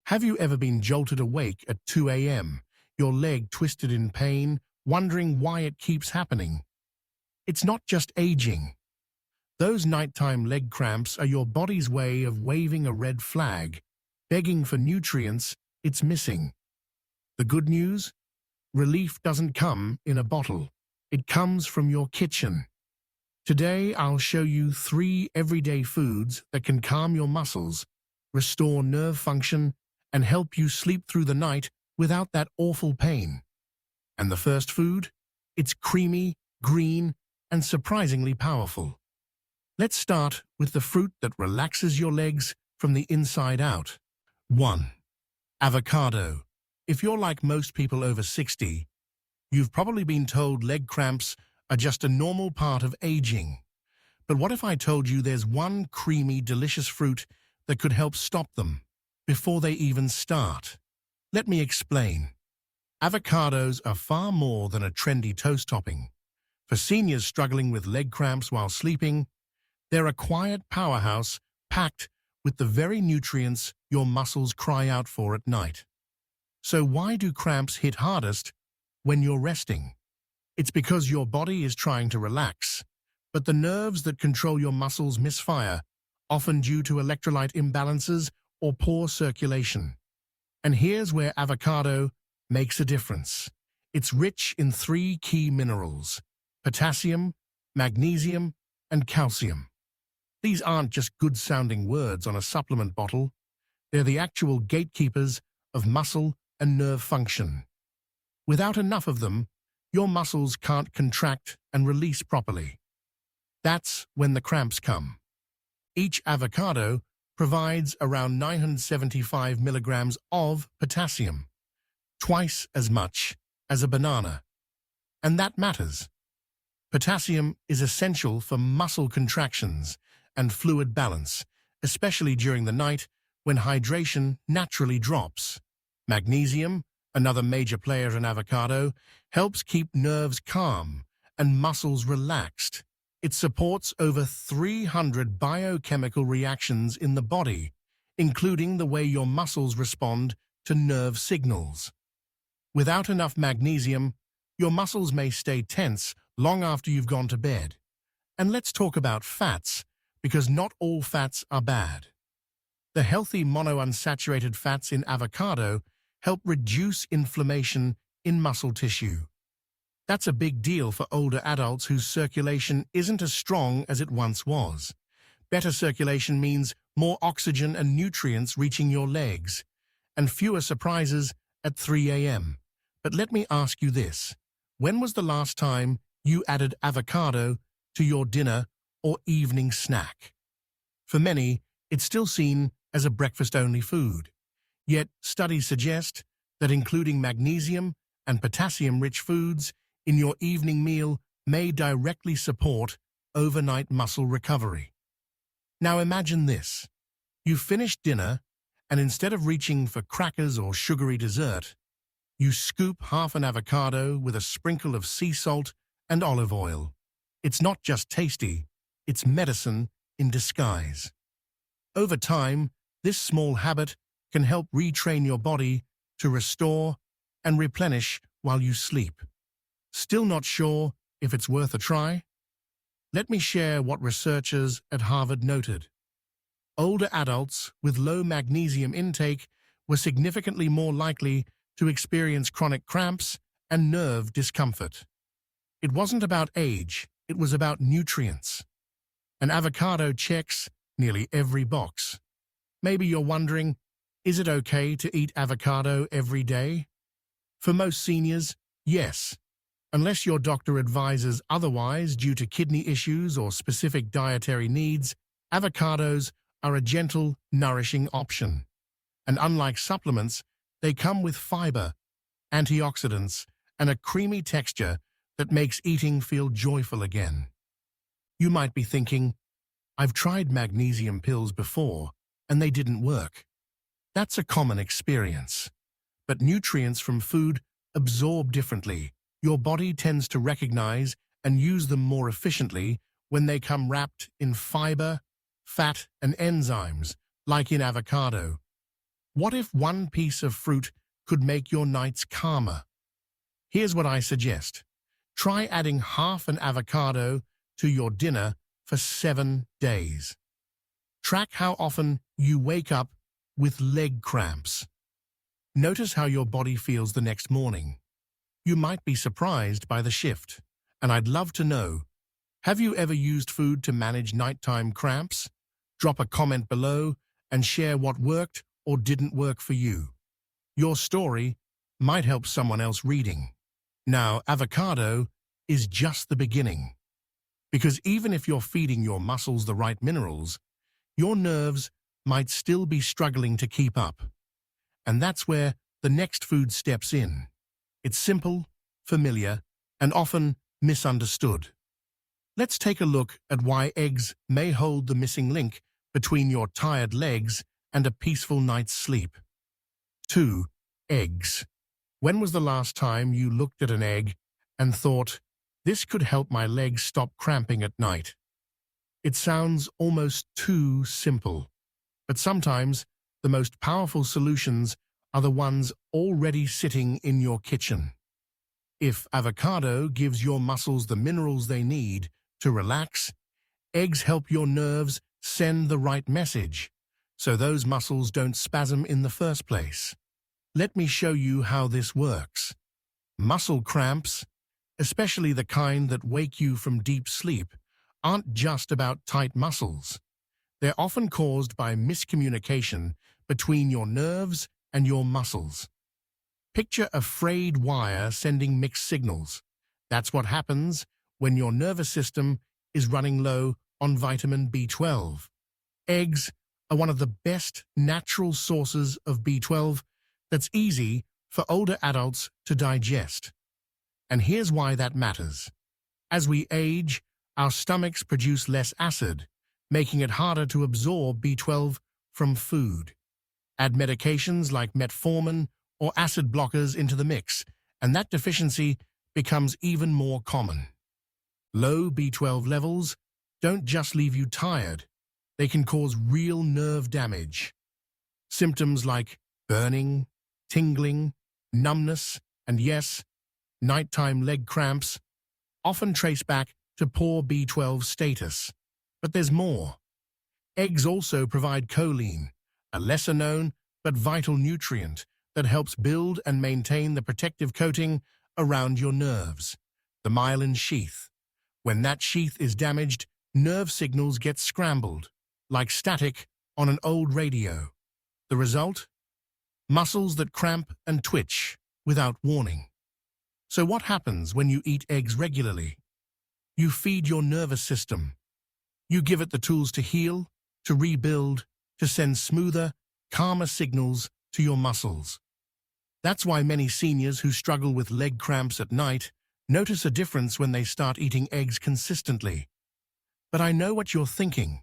Have you ever been jolted awake at 2 a.m., your leg twisted in pain, wondering why it keeps happening? It's not just aging. Those nighttime leg cramps are your body's way of waving a red flag, begging for nutrients it's missing. The good news? Relief doesn't come in a bottle. It comes from your kitchen. Today, I'll show you 3 everyday foods that can calm your muscles, restore nerve function, and help you sleep through the night without that awful pain. And the first food? It's creamy, green, and surprisingly powerful. Let's start with the fruit that relaxes your legs from the inside out. 1. Avocado. If you're like most people over 60, you've probably been told leg cramps are just a normal part of aging. But what if I told you there's one creamy, delicious fruit that could help stop them before they even start? Let me explain. Avocados are far more than a trendy toast topping. For seniors struggling with leg cramps while sleeping, they're a quiet powerhouse packed with the very nutrients your muscles cry out for at night. So why do cramps hit hardest when you're resting? It's because your body is trying to relax, but the nerves that control your muscles misfire, often due to electrolyte imbalances or poor circulation. And here's where avocado makes a difference. It's rich in 3 key minerals: potassium, magnesium, and calcium. These aren't just good-sounding words on a supplement bottle. They're the actual gatekeepers of muscle and nerve function. Without enough of them, your muscles can't contract and release properly. That's when the cramps come. Each avocado provides around 975 milligrams of potassium, twice as much as a banana. And that matters. Potassium is essential for muscle contractions and fluid balance, especially during the night when hydration naturally drops. Magnesium, another major player in avocado, helps keep nerves calm and muscles relaxed. It supports over 300 biochemical reactions in the body, including the way your muscles respond to nerve signals. Without enough magnesium, your muscles may stay tense long after you've gone to bed. And let's talk about fats, because not all fats are bad. The healthy monounsaturated fats in avocado help reduce inflammation in muscle tissue. That's a big deal for older adults whose circulation isn't as strong as it once was. Better circulation means more oxygen and nutrients reaching your legs, and fewer surprises at 3 a.m. But let me ask you this. When was the last time you added avocado to your dinner or evening snack? For many, it's still seen as a breakfast-only food. Yet studies suggest that including magnesium and potassium-rich foods in your evening meal may directly support overnight muscle recovery. Now imagine this. You've finished dinner, and instead of reaching for crackers or sugary dessert, you scoop half an avocado with a sprinkle of sea salt and olive oil. It's not just tasty, it's medicine in disguise. Over time, this small habit can help retrain your body to restore and replenish while you sleep. Still not sure if it's worth a try? Let me share what researchers at Harvard noted. Older adults with low magnesium intake were significantly more likely to experience chronic cramps and nerve discomfort. It wasn't about age, it was about nutrients. An avocado checks nearly every box. Maybe you're wondering, is it okay to eat avocado every day? For most seniors, yes. Unless your doctor advises otherwise due to kidney issues or specific dietary needs, avocados are a gentle, nourishing option. And unlike supplements, they come with fiber, antioxidants, and a creamy texture that makes eating feel joyful again. You might be thinking, I've tried magnesium pills before, and they didn't work. That's a common experience. But nutrients from food absorb differently. Your body tends to recognize and use them more efficiently when they come wrapped in fiber, fat, and enzymes, like in avocado. What if one piece of fruit could make your nights calmer? Here's what I suggest. Try adding half an avocado to your dinner for 7 days. Track how often you wake up with leg cramps. Notice how your body feels the next morning. You might be surprised by the shift. And I'd love to know, have you ever used food to manage nighttime cramps? Drop a comment below and share what worked or didn't work for you. Your story might help someone else reading. Now, avocado is just the beginning. Because even if you're feeding your muscles the right minerals, your nerves might still be struggling to keep up. And that's where the next food steps in. It's simple, familiar, and often misunderstood. Let's take a look at why eggs may hold the missing link between your tired legs and a peaceful night's sleep. 2. Eggs. When was the last time you looked at an egg and thought, this could help my legs stop cramping at night? It sounds almost too simple, but sometimes the most powerful solutions are the ones already sitting in your kitchen. If avocado gives your muscles the minerals they need to relax, eggs help your nerves send the right message, so those muscles don't spasm in the first place. Let me show you how this works. Muscle cramps, especially the kind that wake you from deep sleep, aren't just about tight muscles. They're often caused by miscommunication between your nerves and your muscles. Picture a frayed wire sending mixed signals. That's what happens when your nervous system is running low on vitamin B12. Eggs are one of the best natural sources of B12 that's easy for older adults to digest. And here's why that matters. As we age, our stomachs produce less acid, making it harder to absorb B12 from food. Add medications like metformin or acid blockers into the mix, and that deficiency becomes even more common. Low B12 levels don't just leave you tired, they can cause real nerve damage. Symptoms like burning, tingling, numbness, and yes, nighttime leg cramps often trace back to poor B12 status. But there's more. Eggs also provide choline, a lesser-known but vital nutrient that helps build and maintain the protective coating around your nerves, the myelin sheath. When that sheath is damaged, nerve signals get scrambled, like static on an old radio. The result? Muscles that cramp and twitch without warning. So what happens when you eat eggs regularly? You feed your nervous system. You give it the tools to heal, to rebuild, to send smoother, calmer signals to your muscles. That's why many seniors who struggle with leg cramps at night notice a difference when they start eating eggs consistently. But I know what you're thinking.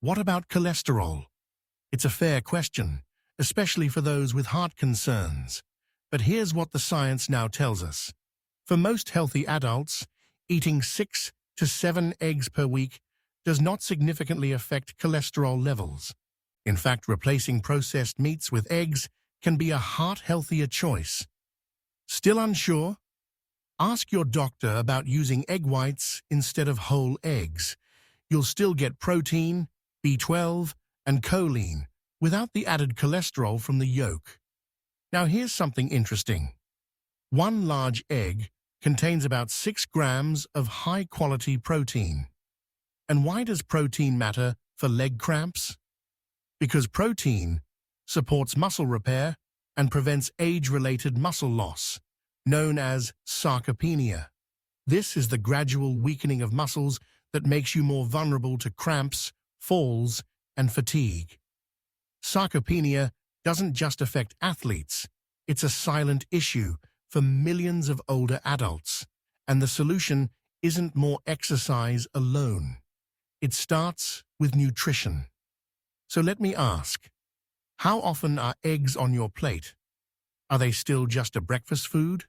What about cholesterol? It's a fair question, especially for those with heart concerns. But here's what the science now tells us. For most healthy adults, eating 6 to 7 eggs per week does not significantly affect cholesterol levels. In fact, replacing processed meats with eggs can be a heart-healthier choice. Still unsure? Ask your doctor about using egg whites instead of whole eggs. You'll still get protein, B12, and choline without the added cholesterol from the yolk. Now here's something interesting. One large egg contains about 6 grams of high-quality protein. And why does protein matter for leg cramps? Because protein supports muscle repair and prevents age-related muscle loss, known as sarcopenia. This is the gradual weakening of muscles that makes you more vulnerable to cramps, falls, and fatigue. Sarcopenia doesn't just affect athletes, it's a silent issue for millions of older adults. And the solution isn't more exercise alone. It starts with nutrition. So let me ask, how often are eggs on your plate? Are they still just a breakfast food?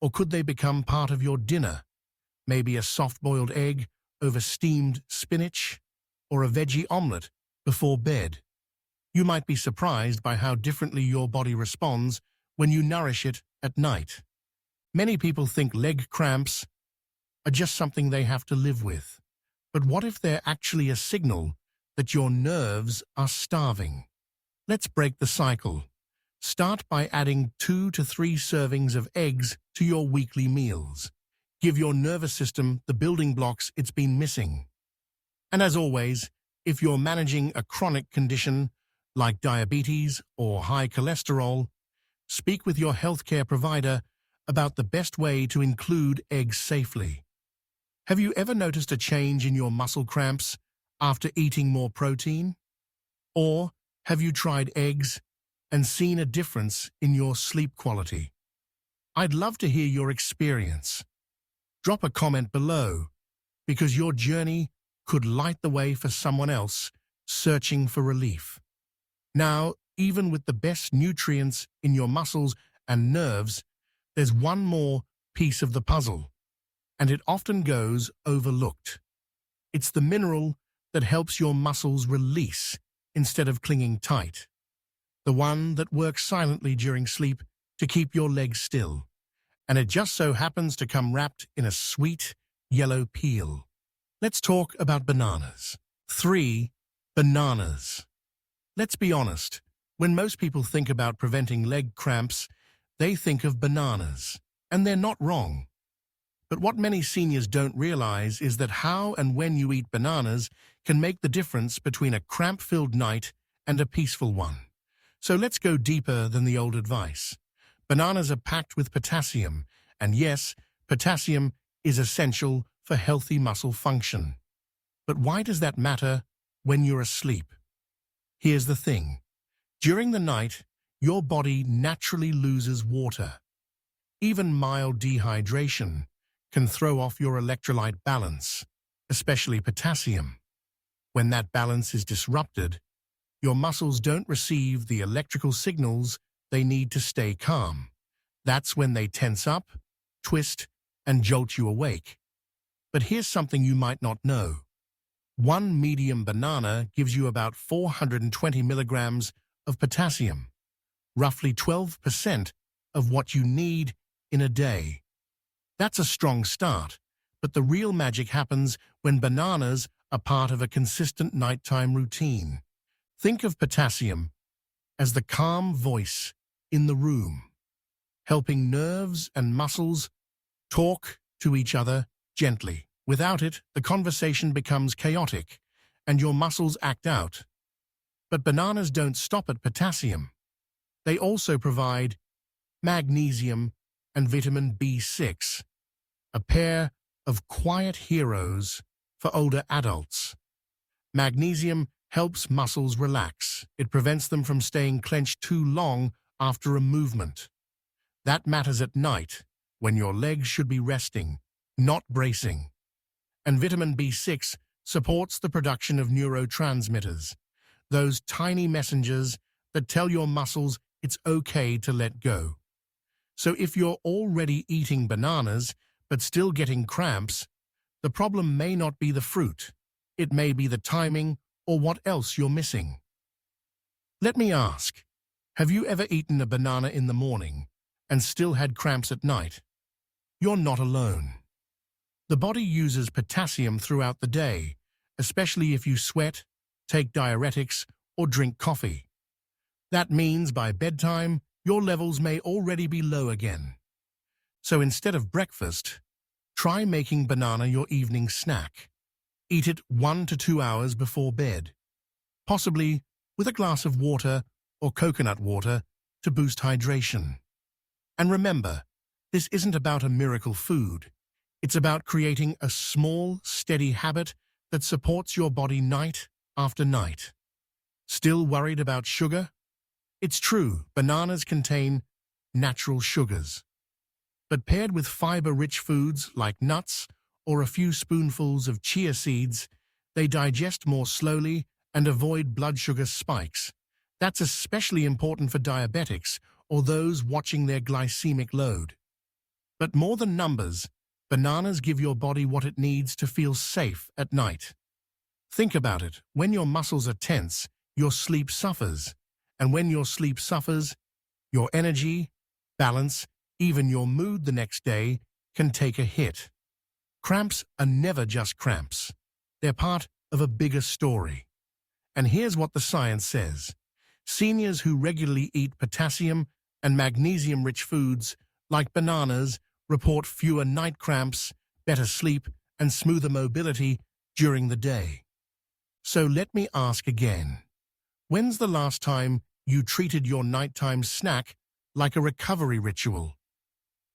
Or could they become part of your dinner? Maybe a soft-boiled egg over steamed spinach, or a veggie omelette before bed. You might be surprised by how differently your body responds when you nourish it at night. Many people think leg cramps are just something they have to live with. But what if they're actually a signal that your nerves are starving? Let's break the cycle. Start by adding 2 to 3 servings of eggs to your weekly meals. Give your nervous system the building blocks it's been missing. And as always, if you're managing a chronic condition like diabetes or high cholesterol, speak with your healthcare provider about the best way to include eggs safely. Have you ever noticed a change in your muscle cramps after eating more protein? Or have you tried eggs and seen a difference in your sleep quality? I'd love to hear your experience. Drop a comment below, because your journey could light the way for someone else searching for relief. Now, even with the best nutrients in your muscles and nerves, there's one more piece of the puzzle, and it often goes overlooked. It's the mineral that helps your muscles release instead of clinging tight. The one that works silently during sleep to keep your legs still. And it just so happens to come wrapped in a sweet yellow peel. Let's talk about bananas. 3. Bananas. Let's be honest, when most people think about preventing leg cramps, they think of bananas, and they're not wrong. But what many seniors don't realize is that how and when you eat bananas can make the difference between a cramp-filled night and a peaceful one. So let's go deeper than the old advice. Bananas are packed with potassium, and yes, potassium is essential for healthy muscle function. But why does that matter when you're asleep? Here's the thing. During the night, your body naturally loses water. Even mild dehydration can throw off your electrolyte balance, especially potassium. When that balance is disrupted, your muscles don't receive the electrical signals they need to stay calm. That's when they tense up, twist, and jolt you awake. But here's something you might not know. One medium banana gives you about 420 milligrams of potassium, roughly 12% of what you need in a day. That's a strong start, but the real magic happens when bananas are part of a consistent nighttime routine. Think of potassium as the calm voice in the room, helping nerves and muscles talk to each other gently. Without it, the conversation becomes chaotic and your muscles act out. But bananas don't stop at potassium. They also provide magnesium and vitamin B6, a pair of quiet heroes for older adults. Magnesium helps muscles relax. It prevents them from staying clenched too long after a movement. That matters at night, when your legs should be resting, not bracing. And vitamin B6 supports the production of neurotransmitters, those tiny messengers that tell your muscles it's okay to let go. So if you're already eating bananas but still getting cramps, the problem may not be the fruit. It may be the timing or what else you're missing. Let me ask, have you ever eaten a banana in the morning and still had cramps at night? You're not alone. The body uses potassium throughout the day, especially if you sweat, take diuretics, or drink coffee. That means by bedtime, your levels may already be low again. So instead of breakfast, try making banana your evening snack. Eat it 1 to 2 hours before bed, possibly with a glass of water or coconut water to boost hydration. And remember, this isn't about a miracle food. It's about creating a small, steady habit that supports your body night after night. Still worried about sugar? It's true, bananas contain natural sugars. But paired with fiber-rich foods like nuts or a few spoonfuls of chia seeds, they digest more slowly and avoid blood sugar spikes. That's especially important for diabetics or those watching their glycemic load. But more than numbers, bananas give your body what it needs to feel safe at night. Think about it. When your muscles are tense, your sleep suffers. And when your sleep suffers, your energy, balance, even your mood the next day can take a hit. Cramps are never just cramps. They're part of a bigger story. And here's what the science says. Seniors who regularly eat potassium and magnesium-rich foods, like bananas, report fewer night cramps, better sleep, and smoother mobility during the day. So let me ask again. When's the last time you treated your nighttime snack like a recovery ritual?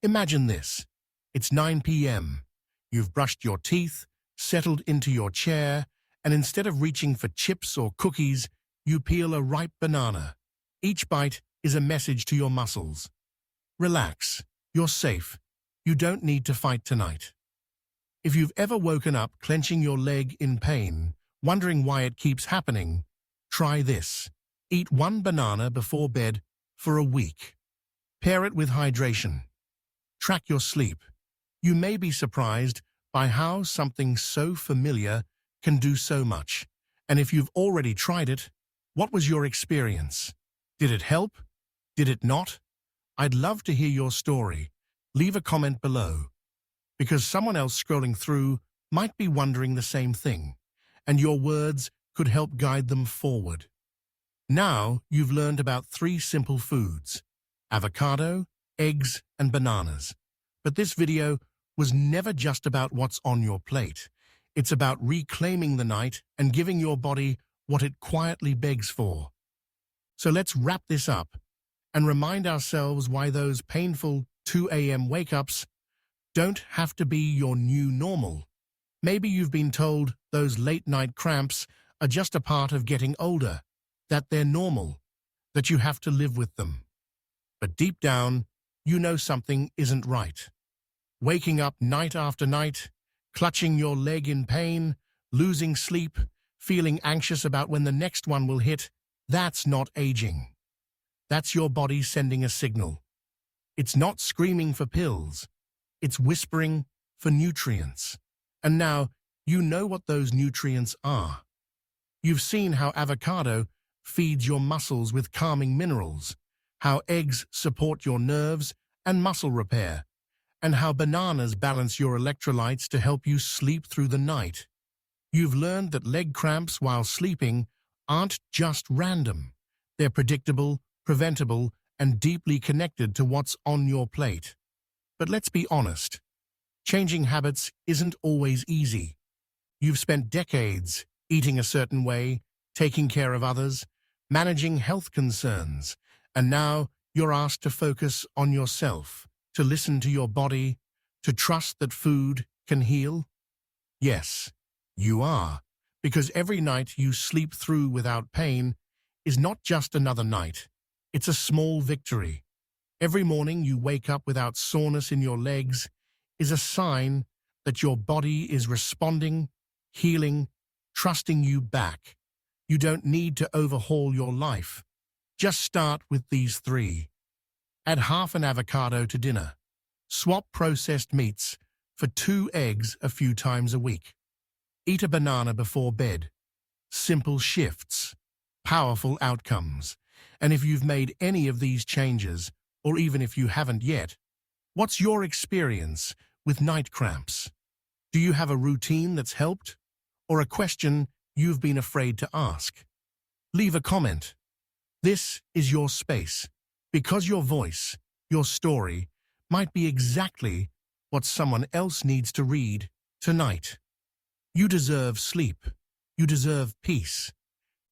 Imagine this. It's 9 p.m. You've brushed your teeth, settled into your chair, and instead of reaching for chips or cookies, you peel a ripe banana. Each bite is a message to your muscles. Relax. You're safe. You don't need to fight tonight. If you've ever woken up clenching your leg in pain, wondering why it keeps happening, try this. Eat one banana before bed for a week. Pair it with hydration. Track your sleep. You may be surprised by how something so familiar can do so much. And if you've already tried it, what was your experience? Did it help? Did it not? I'd love to hear your story. Leave a comment below, because someone else scrolling through might be wondering the same thing, and your words could help guide them forward. Now you've learned about 3 simple foods: avocado, eggs, and bananas. But this video was never just about what's on your plate. It's about reclaiming the night and giving your body what it quietly begs for. So let's wrap this up and remind ourselves why those painful 2 a.m. wake-ups don't have to be your new normal. Maybe you've been told those late-night cramps are just a part of getting older, that they're normal, that you have to live with them. But deep down, you know something isn't right. Waking up night after night, clutching your leg in pain, losing sleep, feeling anxious about when the next one will hit, that's not aging. That's your body sending a signal. It's not screaming for pills. It's whispering for nutrients. And now you know what those nutrients are. You've seen how avocado feeds your muscles with calming minerals, how eggs support your nerves and muscle repair, and how bananas balance your electrolytes to help you sleep through the night. You've learned that leg cramps while sleeping aren't just random. They're predictable, preventable, and deeply connected to what's on your plate. But let's be honest, changing habits isn't always easy. You've spent decades eating a certain way, taking care of others, managing health concerns, and now you're asked to focus on yourself, to listen to your body, to trust that food can heal? Yes, you are, because every night you sleep through without pain is not just another night. It's a small victory. Every morning you wake up without soreness in your legs is a sign that your body is responding, healing, trusting you back. You don't need to overhaul your life. Just start with these 3. Add half an avocado to dinner. Swap processed meats for 2 eggs a few times a week. Eat a banana before bed. Simple shifts, powerful outcomes. And if you've made any of these changes, or even if you haven't yet, what's your experience with night cramps? Do you have a routine that's helped? Or a question you've been afraid to ask? Leave a comment. This is your space, because your voice, your story, might be exactly what someone else needs to read tonight. You deserve sleep. You deserve peace.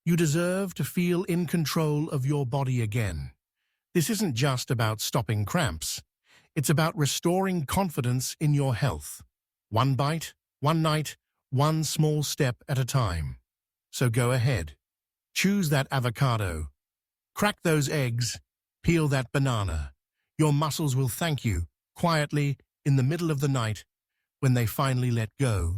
You deserve to feel in control of your body again. This isn't just about stopping cramps. It's about restoring confidence in your health. One bite, one night, one small step at a time. So go ahead. Choose that avocado. Crack those eggs. Peel that banana. Your muscles will thank you, quietly, in the middle of the night, when they finally let go.